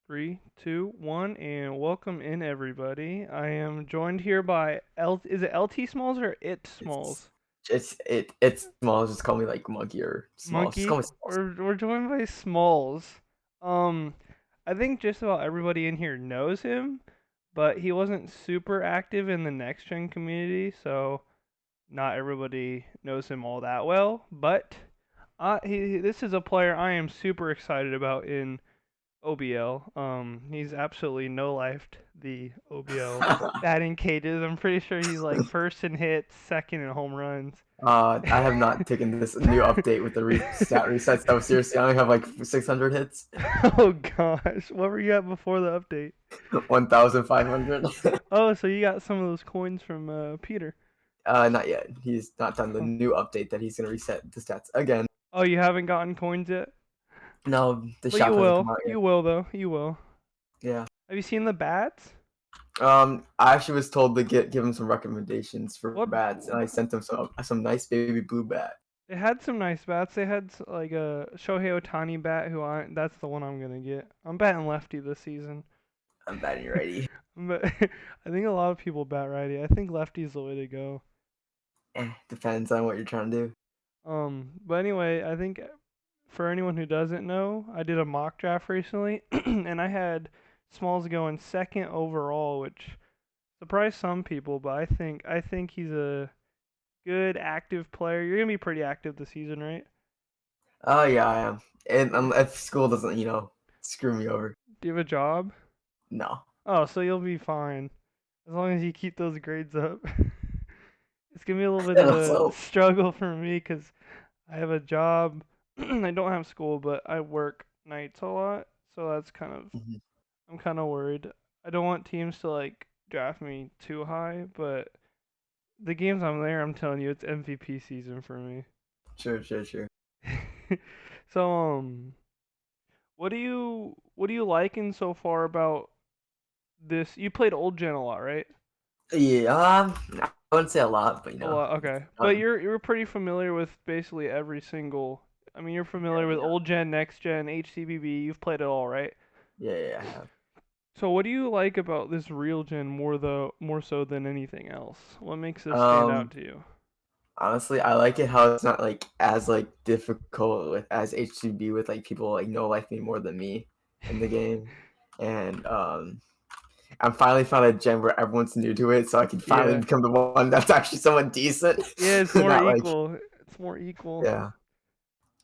Three, two, one, and welcome in everybody. I am joined here by Is it LT Smalls or It It's Smalls? it's small. Just call me like Monkey or Small. Just call Monkey. me Small. We're joined by Smalls. Um, I think just about everybody in here knows him, but he wasn't super active in the next gen community, so not everybody knows him all that well. But this is a player I am super excited about in OBL. He's absolutely no lifed the OBL batting cages. I'm pretty sure he's like first in hits, second in home runs. I have not taken this new update with the stat reset stuff seriously. I only have like 600 hits, Oh gosh, what were you at before the update? 1,500. Oh, so you got some of those coins from Peter. Not yet. He's not done the new update that he's gonna reset the stats again. Oh, you haven't gotten coins yet? No, the But you shop hasn't come will. out yet. You will though. You will. Yeah. Have you seen the bats? I actually was told to give him some recommendations for What? bats, and I sent him some nice baby blue bat. They had some nice bats. They had like a Shohei Ohtani bat. That's the one I'm gonna get. I'm batting lefty this season. I'm batting righty. But I think a lot of people bat righty. I think lefty's the way to go. Depends on what you're trying to do. But anyway, I think for anyone who doesn't know, I did a mock draft recently, and I had Smalls going second overall, which surprised some people. But I think he's a good active player. You're gonna be pretty active this season, right? Oh yeah, I am. And if school doesn't, screw me over. Do you have a job? No. Oh, so you'll be fine as long as you keep those grades up. It's gonna be a little bit of a So struggle for me because I have a job. I don't have school, but I work nights a lot, so that's kind of mhm. I'm kind of worried. I don't want teams to like draft me too high, but the games I'm there, I'm telling you, it's MVP season for me. Sure. So what do you liking so far about this? You played old gen a lot, right? Yeah, I wouldn't say a lot, but A lot, okay. But um, you're pretty familiar with basically every single. I mean, you're familiar with yeah, old gen, next gen, HCBB. You've played it all, right? I have. So what do you like about this real gen more so than anything else? What makes this stand out Um, to you? Honestly, I like it how it's not like as like difficult with as HCB with like people like know like me more than me in the game, and I'm finally found a gen where everyone's new to it, so I can finally Yeah. become the one that's actually someone decent, Yeah, it's more not like equal. It's more equal. yeah.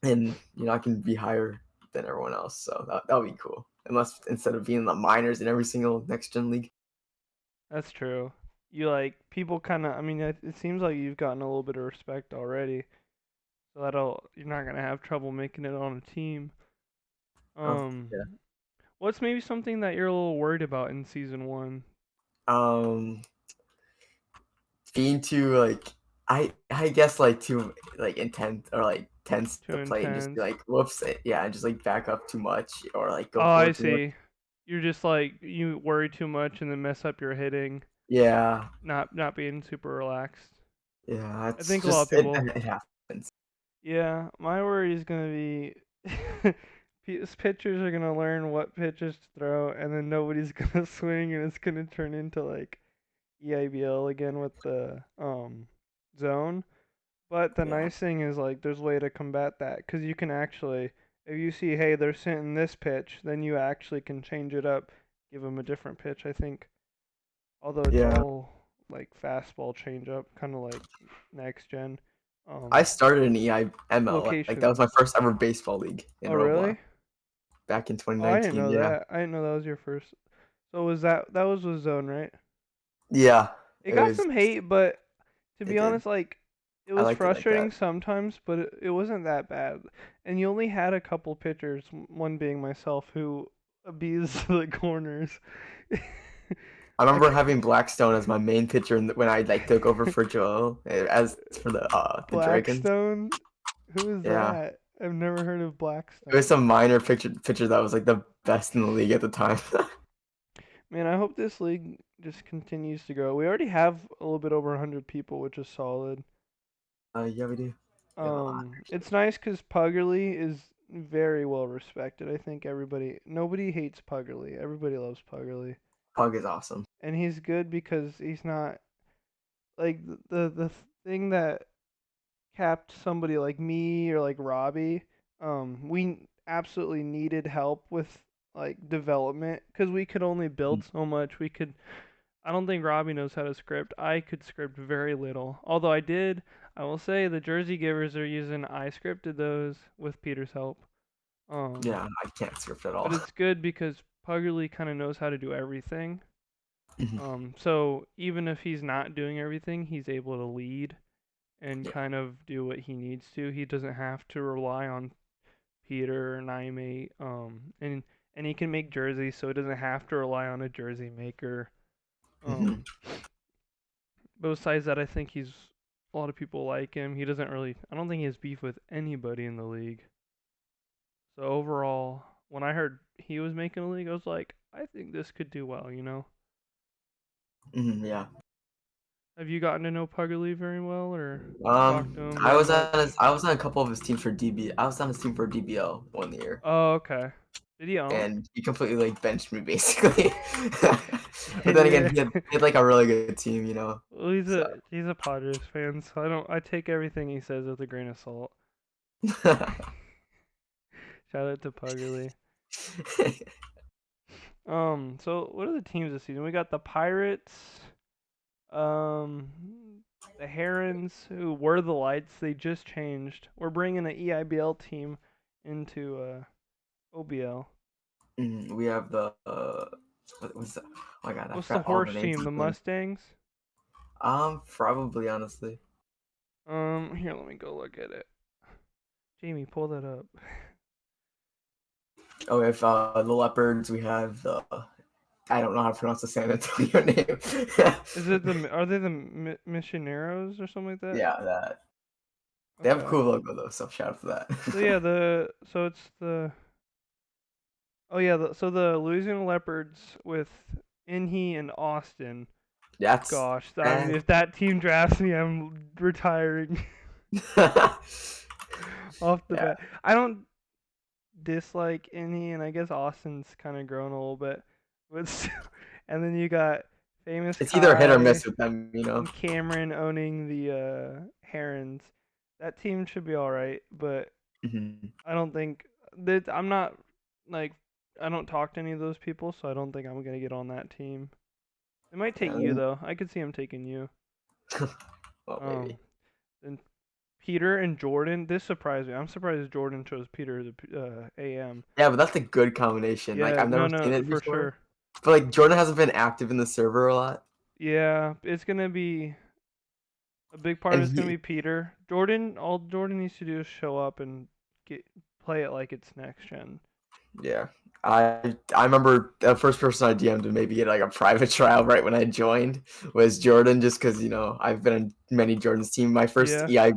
And I can be higher than everyone else. So that'll be cool. Unless instead of being in the minors in every single next gen league. That's true. You like people kind of. I mean, it seems like you've gotten a little bit of respect already, so that'll you're not gonna have trouble making it on a team. Oh yeah. Um, what's maybe something that you're a little worried about in season one? Um, being too like I guess like too like intense or like tense Too to play and just be intense. like whoops yeah and just like back up too much or like Oh, go I forward too much. see. You're just like you worry too much and then mess up your hitting, Yeah, not being super relaxed. yeah. I It's think a lot of just people. it happens. Yeah, my worry is gonna be pitchers are gonna learn what pitches to throw, and then nobody's gonna swing, and it's gonna turn into like EIBL again with the zone. But the Yeah, nice thing is like there's a way to combat that because you can actually, if you see hey they're sitting this pitch, then you actually can change it up, give them a different pitch. I think although it's yeah. all like fastball changeup, kind of like next gen. I Um, started in EIML. Like that was Locations. my first ever baseball league in Oh Roblox really? back in Oh, I didn't 2019. know Yeah. that. I didn't know that was your first. So that was with Zone, right? Yeah, It got some hate, but to it be did. honest, like it I was liked it like that. frustrating sometimes, but it wasn't that bad. And you only had a couple pitchers, one being myself, who abused the corners. I I remember c having Blackstone as my main pitcher when I like took over for Joel as for the Dragons. Blackstone. Who is Yeah, that? I've never heard of it was Blackstone. some minor pitcher that was like the best in the league at the time. Man, I hope this league just continues to grow. We already have a little bit over 100 people, which is solid. Yeah, we do. We have a lot actually. It's nice because Puggerly is very well respected. I think nobody hates Puggerly. Everybody loves Puggerly, Pug is awesome. and he's good because he's not like the thing that capped somebody like me or like Robbie. We absolutely needed help with like development because we could only build so much. We could. I don't think Robbie knows how to script. I could script very little. Although I did, I will say the Jersey Givers are using. I scripted those with Peter's help. Um, Yeah, I can't script at but all. it's good because Puggerly kind of knows how to do everything. Mhm. So even if he's not doing everything, he's able to lead and Yeah. kind of do what he needs to. He doesn't have to rely on Peter or Naime. And he can make jerseys, so he doesn't have to rely on a jersey maker. Hmm. Um, but besides that, I think a lot of people like him. I don't think he has beef with anybody in the league. So overall, when I heard he was making a league, I was like, I think this could do well. Yeah. Have you gotten to know Puggerly very well, or talked to him I very was much? on a couple of his teams for DB. I was on his team for DBL one year, Oh, okay. Did he own? and he completely like benched me basically. But then again, Yeah. he had like a really good team, you know. Well, So he's a Padres fan, so I take everything he says with a grain of salt. Shout out to Puggerly. So what are the teams this season? We got the Pirates, um, the Herons, who were the Lights. They just changed. We're bringing an EIBL team into OBL. We have the what was that? Oh my god, I What's the forgot all the horse names team? of The things. Mustangs. Probably honestly. Here, let me go look at it. Jamie, pull that up. Oh, if the Leopards, we have the I don't know how to pronounce the San Antonio name. Are they the Missioneros or something like that? Yeah, that they have a Okay. cool logo though, so shout out to So yeah, that. it's the oh yeah, so the Louisiana Leopards with Inhee and Austin. That's Gosh, I mean, that. if that team drafts me, I'm retiring off the Yeah, bat. I don't dislike Inhee, and I guess Austin's kind of grown a little bit, but still. And then you got famous it's either hit or Kai miss with them, you know. and Cameron owning the Herons. That team should be all right, but Hmm. I don't think that I'm not like I don't talk to any of those people, so I don't think I'm gonna get on that team. They might take Yeah, you though. I could see them taking you. well, Um, maybe. and Peter and Jordan. This surprised me. I'm surprised Jordan chose Peter as a AM. Yeah, but that's a good combination. Like Yeah, I've no, never seen no, it for before. sure. But like Jordan hasn't been active in the server a lot, Yeah, it's gonna be a big part and of it's gonna be Peter. Jordan. All Jordan needs to do is show up and get play it like it's next gen. yeah. I remember the first person I DM'd to maybe get like a private trial right when I joined was Jordan, just because I've been on many Jordan's team. Yeah.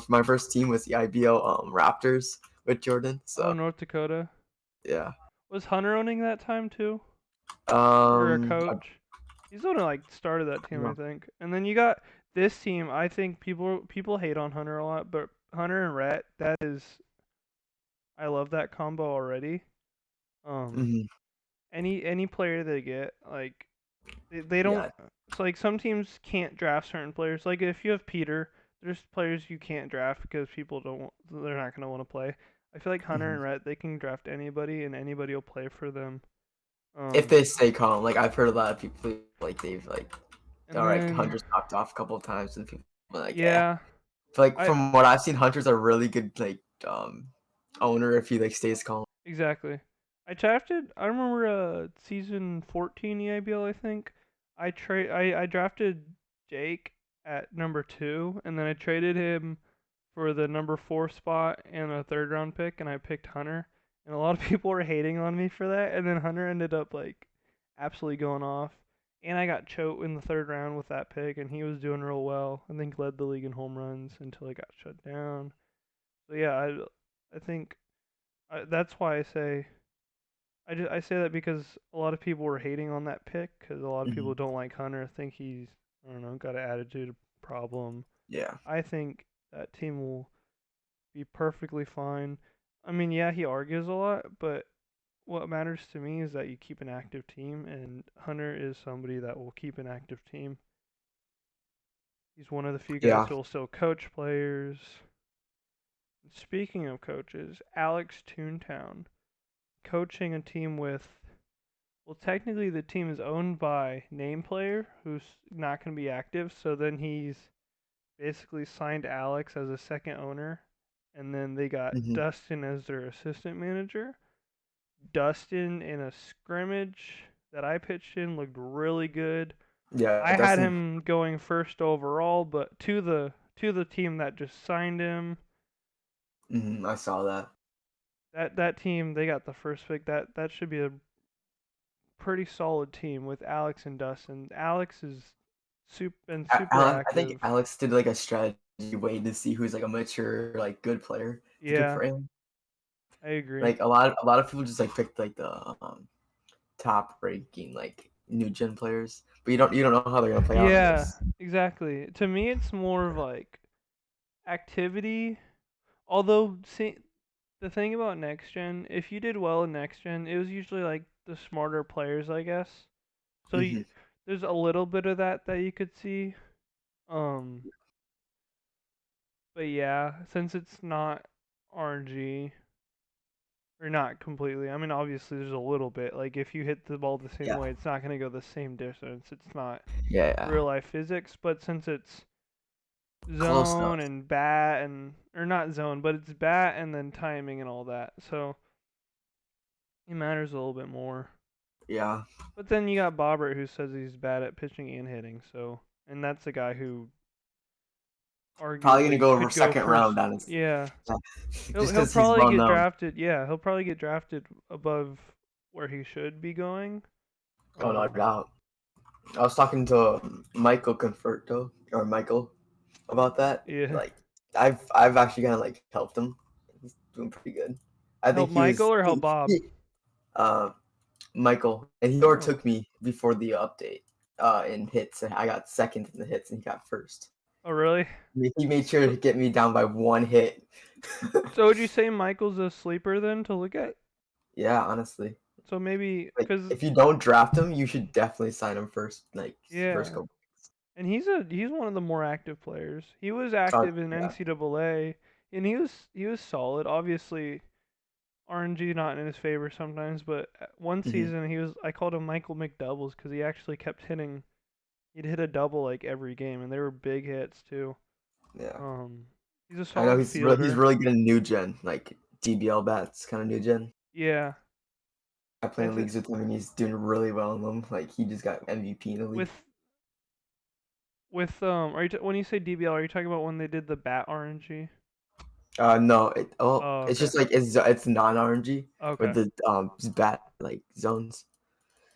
My first team was the IBL Raptors with Jordan. Oh, So North Dakota. yeah. Was Hunter owning that time too, or a I coach? He's the one who like started that don't team, I know. think. And then you got this team. I think people hate on Hunter a lot, but Hunter and Rhett, that is, I love that combo already. Um, Hmm. any player they get, like they don't. Yeah. So like some teams can't draft certain players. Like if you have Peter, there's players you can't draft because people don't. They're not gonna want to play. I feel like Hunter Hmm. and Rhett, they can draft anybody and anybody will play for them. If Um, they stay calm, like I've heard a lot of people like they've like and all right, then Hunter's popped off a couple of times and people are like eh. yeah, But like I from what I've seen, Hunter's a really good owner if he like stays calm. exactly. I remember season 14 EIBL. I think I drafted Jake at number 2, and then I traded him for the number 4 spot and a third round pick, and I picked Hunter. And a lot of people were hating on me for that, and then Hunter ended up like absolutely going off. And I got choked in the third round with that pick, and he was doing real well. I think led the league in home runs until he got shut down. So yeah, I think that's why I say that because a lot of people were hating on that pick because a lot of Hmm. people don't like Hunter. Think he's, I don't know, got an attitude problem. Yeah. I think that team will be perfectly fine. I mean, yeah, he argues a lot, but what matters to me is that you keep an active team, and Hunter is somebody that will keep an active team. He's one of the few guys Yeah. who will still coach players. Speaking of coaches, Alex Toontown coaching a team with, well, technically the team is owned by name player who's not going to be active, so then he's basically signed Alex as a second owner, and then they got Hmm. Dustin as their assistant manager. Dustin in a scrimmage that I pitched in looked really good. Yeah, I had Dustin. him going first overall, but to the team that just signed him, I saw that. that team they got the first pick. That should be a pretty solid team with Alex and Dustin. Alex is been super I think active. Alex did like a strategy way to see who's like a mature, like good player to pick Yeah, for him. I agree. Like a lot of people just like picked like the top ranking like new gen players, but you don't know how they're gonna play out in Yeah, this. exactly. To me, it's more of like activity. Although, see, the thing about next gen, if you did well in next gen, it was usually like the smarter players, I guess. So Hmm. there's a little bit of that you could see. Um, but yeah, since it's not RNG or not completely. I mean, obviously there's a little bit. Like if you hit the ball the same Yeah, way, it's not gonna go the same distance. It's not yeah, yeah. real life physics. But since it's Close zone enough. and bat and or not zone, but it's bat and then timing and all that. So it matters a little bit more. Yeah, But then you got Bobbert who says he's bad at pitching and hitting. So and that's a guy who probably gonna arguably go over could go second first. round on his, Yeah, yeah. he'll Just he'll because he's probably well get known. drafted. Yeah, he'll probably get drafted above where he should be going. Oh no Um, doubt. I was talking to Michael Conforto or Michael about that. yeah. Like, I've actually kind of like helped him. He's doing pretty good. I Help think Michael or help Bob? uh, Michael, and he Oh, overtook me before the update in hits. And I got second in the hits, and he got first. oh really? He made sure to get me down by one hit. So would you say Michael's a sleeper then to look at? Yeah, honestly. So maybe Like, because if you don't draft him, you should definitely sign him first. Like, first yeah, couple. and he's one of the more active players. He was Oh, active in yeah. NCAA, and he was solid. Obviously, RNG not in his favor sometimes, but one Hmm. season I called him Michael McDoubles because he actually kept hitting. He'd hit a double like every game, and they were big hits too. Yeah. Um, he's a I know solid he's fielder. really good in new gen, like DBL bats, kind of new gen. Yeah, I play I in think leagues with him, and he's doing really well in them. Like he just got MVP in the league. with are when you say DBL, are you talking about when they did the bat RNG? No, Oh, it's okay, just like it's non RNG with okay, the bat like zones.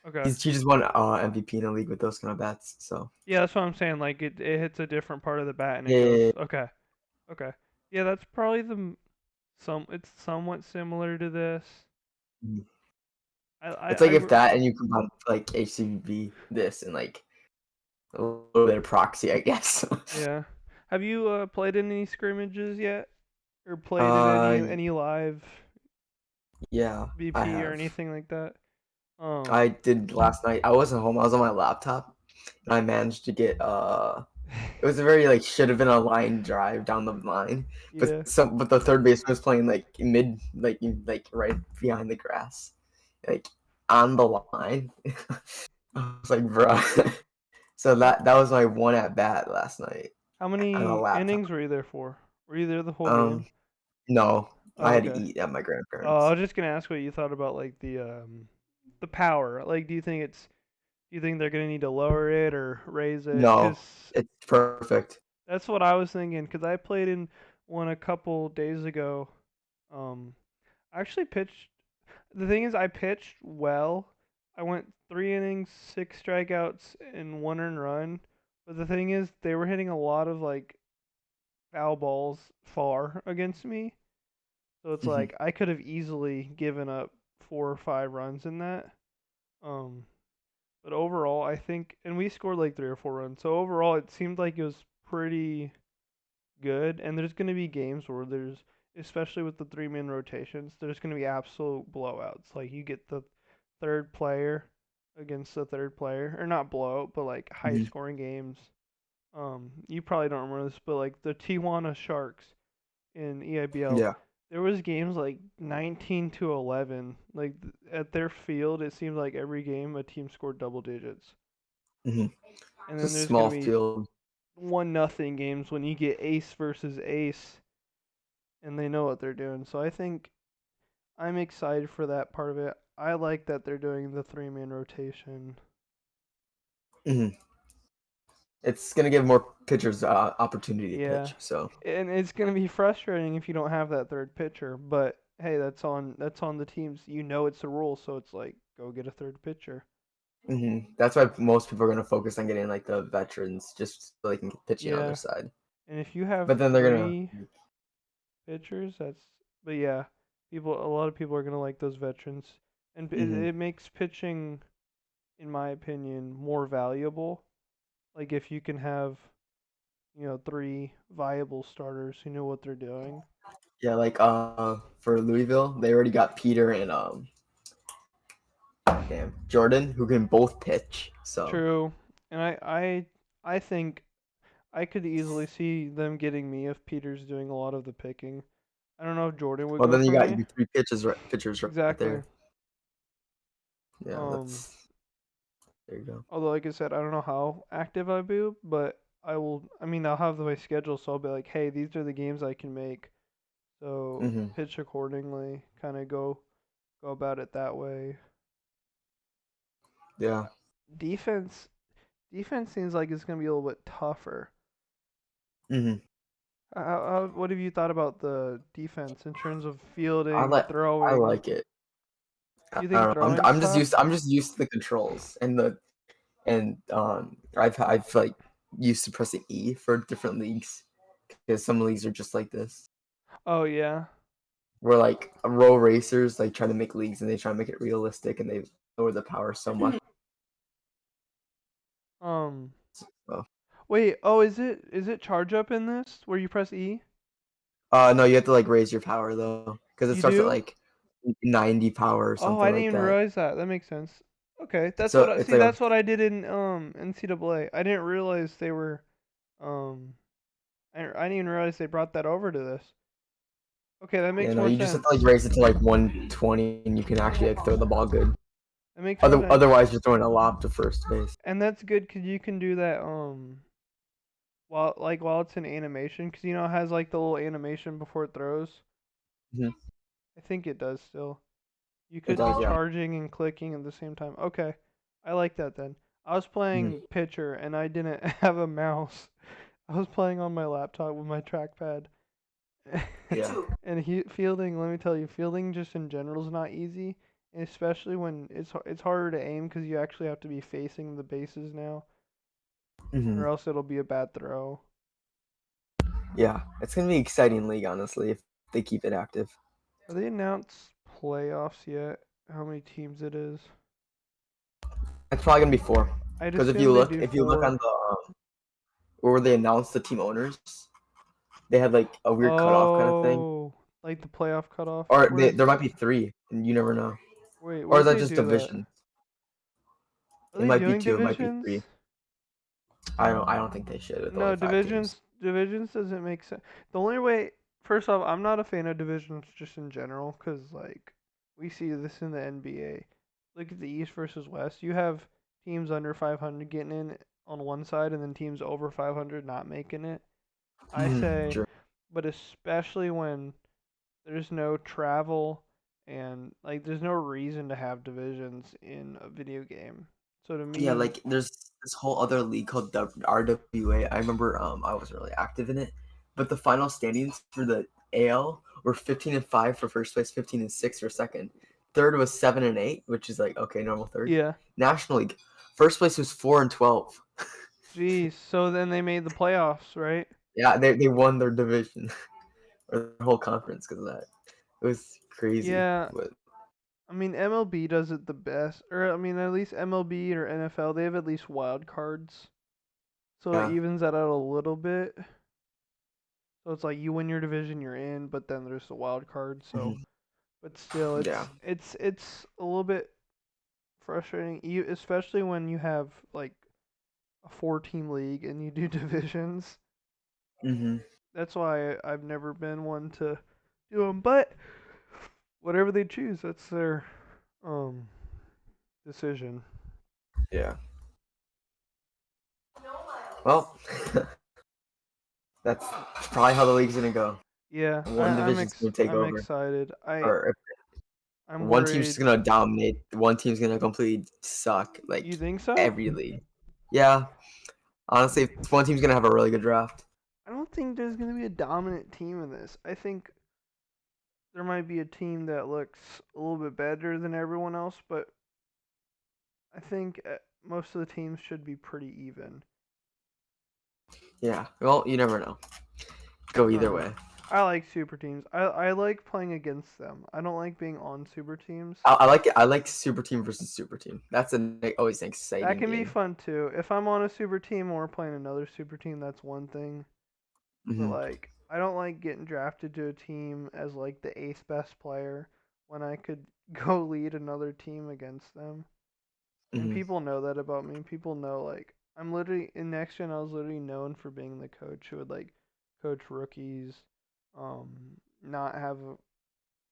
okay. He just won MVP in the league with those kind of bats. So Yeah, that's what I'm saying. Like it hits a different part of the bat and it goes. yeah, Okay, okay. Yeah, that's probably It's somewhat similar to this. mhm. I I, It's like I if re- that and you combine like HCV this and like a little bit of proxy, I guess. yeah. Have you played in any scrimmages yet, or played in uh, any live yeah, I BP or have. anything like that? I did last night. I wasn't home. I was on my laptop, and I managed to get it was a very like should have been a line drive down the line, Yeah. but the third baseman was playing like mid like right behind the grass, like on the line. I was like, bruh. So How that was my one at bat last night how on a many laptop. innings were you there for? Were you there the whole game? Um, no, I Oh, had to okay. eat at my Oh, I grandparents'. was just gonna ask what you thought about like the power. Like, do you think they're gonna need to lower it or raise it? No, Cause it's perfect. that's what I was thinking. Cause I played in one a couple days ago. Um, I actually pitched. The thing is, I pitched well. I went 3 innings, 6 strikeouts, and 1 earned run. But the thing is, they were hitting a lot of like foul balls far against me. So it's Mhm. like I could have easily given up 4 or 5 runs in that. Um, but overall, I think, and we scored like 3 or 4 runs. So overall, it seemed like it was pretty good. And there's gonna be games where especially with the 3-man rotations, there's going to be absolute blowouts. Like you get the third player against the third player, or not blowout, but like high Mhm. scoring games. You probably don't remember this, but like the Tijuana Sharks in EIBL, Yeah. there was games like 19-11. Like at their field, it seemed like every game a team scored double digits. Hmm. And It's a then there's gonna small be field. 1-0 games when you get ace versus ace, and they know what they're doing. So I think I'm excited for that part of it. I like that they're doing the 3-man rotation. Hmm. It's gonna give more pitchers opportunity to Yeah, pitch. So. and it's gonna be frustrating if you don't have that third pitcher. But hey, that's on the teams. You know it's a rule, so it's like go get a third pitcher. That's why most people are gonna focus on getting like the veterans, just so they can get pitching on their Yeah, side. and if you have But then they're gonna. 3 pitchers, that's but yeah, a lot of people are gonna like those veterans, and Hmm. it makes pitching, in my opinion, more valuable. Like if you can have 3 viable starters who know what they're doing. Yeah, like for Louisville, they already got Peter and damn Jordan who can both pitch. So. True, and I think I could easily see them getting me if Peter's doing a lot of the picking. I don't know if Jordan would Well, go then you for got me. your three pitchers right Exactly. there. Yeah, Um, that's there you go. Although, like I said, I don't know how active I'll be, but I will. I mean, I'll have my schedule, so I'll be like, hey, these are the games I can make. So Hmm. pitch accordingly. Kind of go about it that way. Yeah. Defense defense seems like it's gonna be a little bit tougher. Hmm. What have you thought about the defense in terms of I fielding, like I throwing? like it. Do you I think don't know. I'm throwing's I'm just tough? used to the controls and I've like used to pressing E for different leagues because some leagues are just like this. Oh yeah. Where like row racers like try to make leagues and they try to make it realistic and they lower the power so much. Um. So. Wait. Oh, is it charge up in this where you press E? No, you have to like raise your power though because it You starts at do? like 90 power or Oh, I something didn't like even that. realize that. That makes sense. Okay, that's So what I it's see. like a That's what I did in NCAA. I didn't realize they were um. I didn't even realize they brought that over to this. Okay, that yeah, makes no, more you just have to like sense. raise it to like 120 and you can actually like throw the ball good. That makes more sense. Otherwise, you're throwing a lob to first base. And that's good because you can do that while it's in animation because it has like the little animation before it throws. Hmm. I think it does still. You It could be does, yeah. charging and clicking at the same time. Okay, I like that then. I was Hmm. playing pitcher and I didn't have a mouse. I was playing on my laptop with my trackpad. Yeah. And fielding, let me tell you, fielding just in general is not easy, and especially when it's harder to aim because you actually have to be facing the bases now, Hmm. or else it'll be a bad throw. Yeah. It's gonna be an exciting league, honestly, if they keep it active. Have they announced playoffs yet? How many teams it is? It's probably gonna be four. I'd Because assume they do if you look on 4. the where they announced the team owners, they had like a weird cutoff kind of thing. Oh, like the playoff cutoff. Or What is? there might be three, and you never know. Wait, Or is where'd that they just do that? division? Are It they might be doing two. It might be divisions? three. I don't think they should with only No, five teams. divisions doesn't make sense. The only way, first off, I'm not a fan of divisions just in general because like we see this in the NBA. Look at the East versus West. You have teams under 500 getting in on one side, and then teams over 500 not making it. I say, Sure. but especially when there's no travel and like there's no reason to have divisions in a video game. So to Yeah, me, like there's this whole other league called RWA. I remember I wasn't really active in it, but the final standings for the AL were 15-5 for first place, 15-6 for second. Third was 7-8, which is like okay, normal third. yeah. National League, first place was 4-12. Geez, so then they made the playoffs, right? Yeah, they won their division or the whole conference because of that. It was crazy, Yeah, but I mean MLB does it the best, or I mean at least MLB or NFL, they have at least wild cards, so it yeah. evens that out a little bit. So it's like you win your division, you're in, but then there's the wild card. So, Mhm. but still, Yeah. it's a little bit frustrating. You especially when you have like a 4 team league and you do divisions. Mhm. That's why I've never been one to do them. But whatever they choose, that's their um decision. Yeah. Well, that's probably how the league's gonna go. Yeah, One division's gonna take I'm over, excited. or I'm one team's just worried. gonna dominate. One team's gonna completely suck You like think so? every league. Yeah, honestly, if one team's gonna have a really good draft. I don't think there's gonna be a dominant team in this. I think there might be a team that looks a little bit better than everyone else, but I think most of the teams should be pretty even. Yeah. Well, you never know. Go I either don't know. way. I like super teams. I like playing against them. I don't like being on super teams. I like it. I like super team versus super team. That's always an That exciting can be game. fun too. If I'm on a super team or we're playing another super team, that's one thing. But Hmm. like, I don't like getting drafted to a team as like the eighth best player when I could go lead another team against them. And Hmm. people know that about me. People know like I'm literally in next gen. I was literally known for being the coach who would like coach rookies, um, not have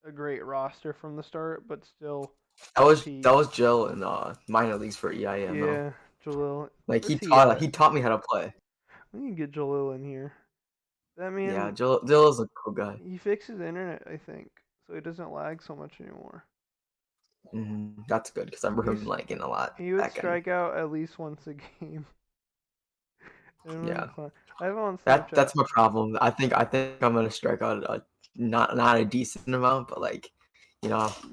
a great roster from the start, but still That compete. was Jill in minor leagues for EIML. Yeah, Jalil. Like Where's he at? he taught me how to play. We need to get Jalil in here. That Yeah, man, Jill is a cool guy. he fixed his internet, I think, so he doesn't lag so much anymore. That's good because I remember him He's lagging a lot he would back then. strike out at least once a game. Yeah, I have him on Snapchat. that's my problem. I think I'm gonna strike out not a decent amount, but like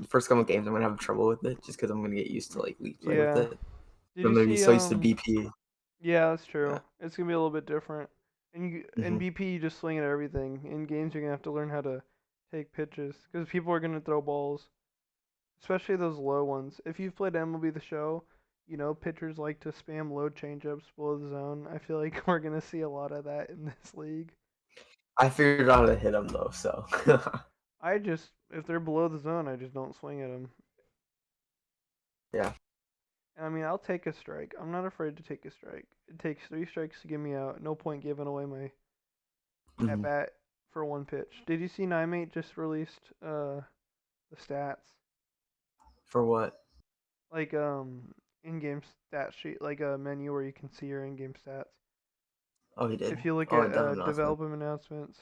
first couple games I'm gonna have trouble with it just because I'm gonna get used to like league play with Yeah. it. Did I'm you gonna be see so used to BP. Yeah, that's Yeah. true. It's gonna be a little bit different. In Hmm. BP you just swing at everything. In games you're gonna have to learn how to take pitches because people are gonna throw balls, especially those low ones. If you've played MLB The Show, you know pitchers like to spam low changeups below the zone. I feel like we're gonna see a lot of that in this league. I figured out how to hit him though, so I just if they're below the zone, I just don't swing at them. yeah. I mean, I'll take a strike. I'm not afraid to take a strike. It takes 3 strikes to get me out. No point giving away my at Hmm. bat for one pitch. Did you see Nimate just released the stats? For what? Like in-game stat sheet, like a menu where you can see your in-game stats. Oh, he did. If you look Oh, at dev announcement. development announcements,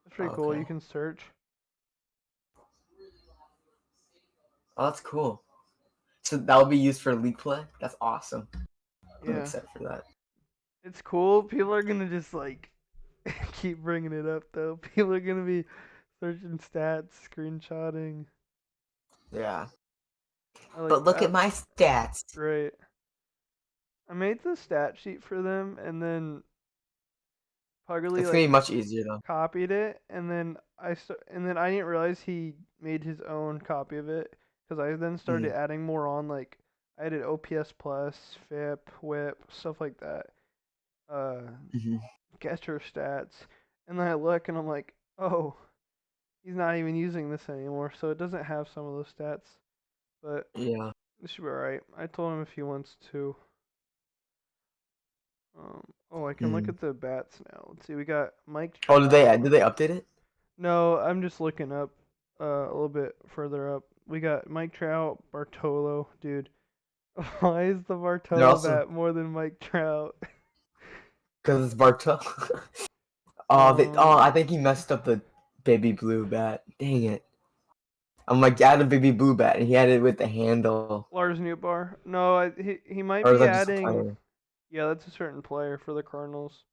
that's pretty cool. You Okay. can search. Oh, that's cool. So that will be used for league play. That's awesome. I'm Yeah, excited for that. it's cool. People are gonna just like keep bringing it up though. People are gonna be searching stats, screenshotting. Yeah. I like But look at that. my stats. Right. I made the stat sheet for them, and then Puggerly It's gonna like be much easier though. copied it, and then and then I didn't realize he made his own copy of it because I then started Hmm. adding more on. Like I added OPS plus, FIP, WHIP, stuff like that. Uh, Hmm. Catcher stats, and then I look and I'm like, oh, he's not even using this anymore, so it doesn't have some of those stats. But Yeah. it should be alright. I told him if he wants to. Oh, I can look Mm. at the bats now. Let's see. We got Mike Oh, Trout. did they update it? No, I'm just looking up a little bit further up. We got Mike Trout, Bartolo, dude. Why is the They're Bartolo also bat more than Mike Trout? because it's Bartel. I Um, think he messed up the baby blue bat. Dang it. I'm like, add a baby blue bat, and he had it with the handle. Lars Nootbaar. No, he might Or is be that just a adding. player? Yeah, that's a certain player for the Cardinals.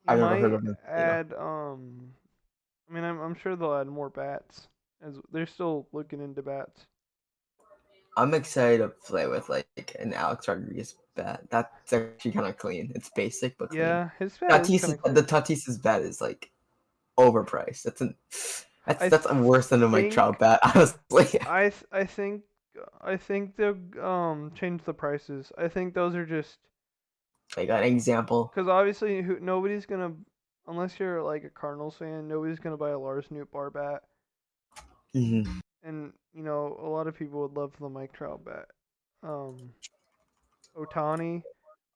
He I've never heard might of him. add. I mean, I'm sure they'll add more bats as they're still looking into bats. I'm excited to play with like an Alex Rodriguez bat. That's actually kind of clean. It's basic but clean. Yeah, his bat is kind of The clean. Tatis's bat is like overpriced. I That's worse than a Mike Trout think bat, honestly. I think they'll change the prices. I think those are just Like an example. because obviously nobody's gonna unless you're like a Cardinals fan, nobody's gonna buy a Lars Nootbaar bat. Hmm. And a lot of people would love the Mike Trout bat. Um, Otani,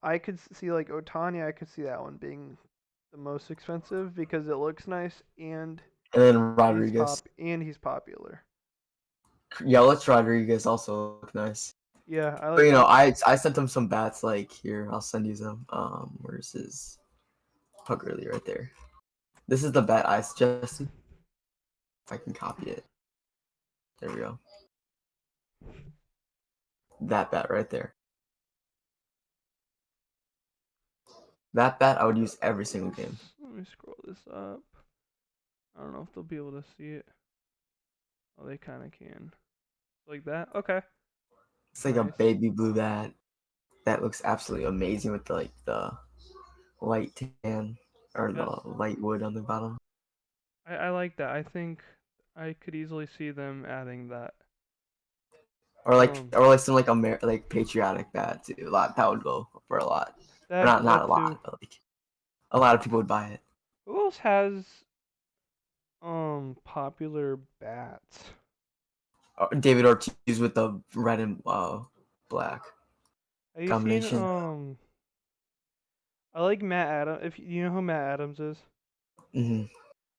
I could see like Otani. I could see that one being the most expensive because it looks nice And then he's Rodriguez. he's popular. Yelich Rodriguez also look nice. Yeah, I But like that. I sent him some bats. Like here, I'll send you some. Where's his puggerly right there? This is the bat I suggested. If I can copy it, there we go. That bat right there. That bat I would use every single game. Let me scroll this up. I don't know if they'll be able to see it. Oh, they kind of can. Like that? Okay. It's like a Nice. baby blue bat. That looks absolutely amazing with the light tan or Yeah. the light wood on the bottom. I like that. I think I could easily see them adding that. Or like Um, or like some like like patriotic bat too. A lot that would go for a lot. Or not a that too. lot, but like a lot of people would buy it. Who else has popular bats? David Ortiz with the red and black Have you seen combination. I like Matt Adams. If you know who Matt Adams is, Hmm.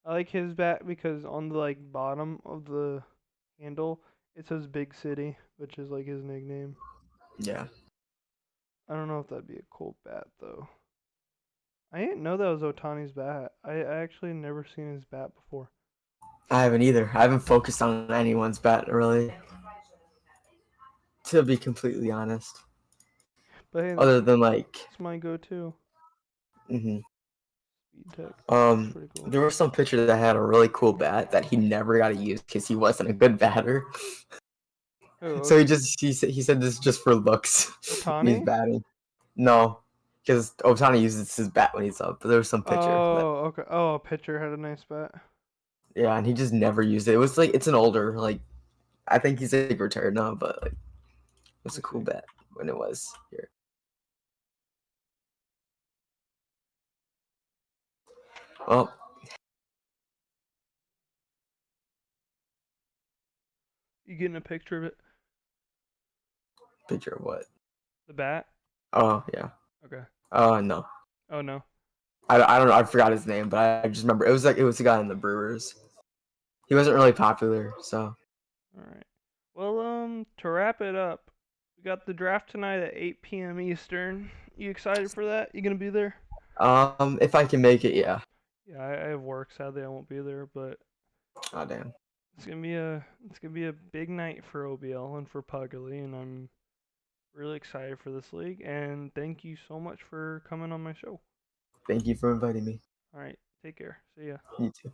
I like his bat because on the like bottom of the handle it says Big City, which is like his nickname. Yeah, I don't know if that'd be a cool bat though. I didn't know that was Otani's bat. I actually never seen his bat before. I haven't either. I haven't focused on anyone's bat really, to be completely honest. But hey, Other than like, that's my go-to. hmm Speed Tech. It's um, pretty cool. there was some pitcher that had a really cool bat that he never got to use because he wasn't a good batter. Oh, So he said this is just for looks when he's Otani? batting. No, because Otani uses his bat when he's up. But there was some pitcher that Oh, okay. Oh, a pitcher had a nice bat. yeah, and he just never used it. It was like it's an older like I think he's like retired now, but like it was I a cool see. bat when it was here. Well, You getting a picture of it? picture of what? The bat? Oh yeah. Okay. No. Oh no. I don't know. I forgot his name, but I just remember it was a guy in the Brewers. He wasn't really popular, so All right. Well, to wrap it up, we got the draft tonight at 8 p.m. Eastern. You excited for that? You gonna be there? if I can make it, yeah. Yeah, I have work. Sadly, I won't be there, but Oh damn. it's gonna be a big night for OBL and for Puggerly, and I'm really excited for this league. And thank you so much for coming on my show. Thank you for inviting me. All right, take care. See ya. You too.